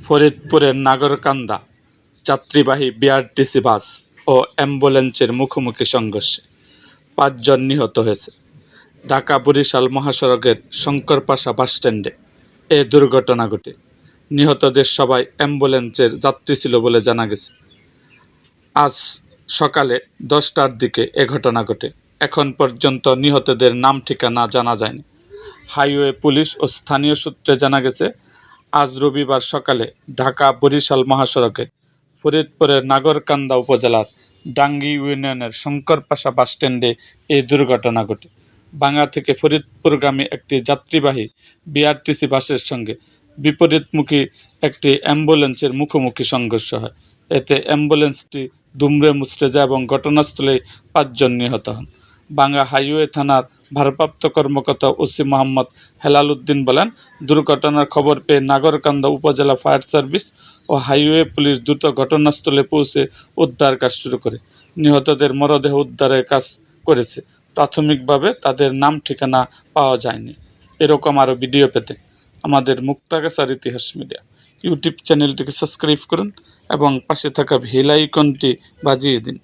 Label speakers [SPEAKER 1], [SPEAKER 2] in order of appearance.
[SPEAKER 1] ফরিদপুরের নাগরকান্দা যাত্রীবাহী বিআরটিসি বাস ও অ্যাম্বুলেন্সের মুখোমুখি সংঘর্ষে ৫ জন নিহত হয়েছে। ঢাকা-বরিশাল মহাসড়কের শঙ্করপাশা বাসস্ট্যান্ডে এ দুর্ঘটনা ঘটে। নিহতদের সবাই অ্যাম্বুলেন্সের যাত্রী ছিল বলে জানা গেছে। আজ সকালে ১০টার দিকে এ ঘটনা ঘটে। এখন পর্যন্ত নিহতদের নাম ঠিকানা জানা যায়নি। হাইওয়ে পুলিশ ও স্থানীয় সূত্রে জানা গেছে, আজ রবিবার সকালে ঢাকা-বরিশাল মহাসড়কে ফরিদপুরের নাগরকান্দা উপজেলার ডাঙ্গি ইউনিয়নের শঙ্করপাশা বাসস্ট্যান্ডে এই দুর্ঘটনা ঘটে। ভাঙ্গা থেকে ফরিদপুরগামী একটি যাত্রীবাহী বিআরটিসি বাসের সঙ্গে বিপরীতমুখী একটি অ্যাম্বুলেন্সের মুখোমুখি সংঘর্ষ হয়। এতে অ্যাম্বুলেন্সটি দুমড়ে মুচড়ে যায় এবং ঘটনাস্থলেই ৫ জন নিহত হন। ভাঙ্গা হাইওয়ে থানার ভারপ্রাপ্ত কর্মকর্তা ওসি মোহাম্মদ হেলাল উদ্দিন বলেন, দুর্ঘটনার খবর পেয়ে নাগরকান্দা উপজেলা ফায়ার সার্ভিস ও হাইওয়ে পুলিশ দ্রুত ঘটনাস্থলে পৌঁছে উদ্ধার কাজ শুরু করে নিহতদের মরদেহ উদ্ধারের কাজ করেছে। প্রাথমিকভাবে তাদের নাম ঠিকানা পাওয়া যায়নি। এরকম আরও ভিডিও পেতে আমাদের মুক্তাগাছার ইতিহাস মিডিয়া ইউটিউব চ্যানেলটিকে সাবস্ক্রাইব করুন এবং পাশে থাকা বেল আইকনটি বাজিয়ে দিন।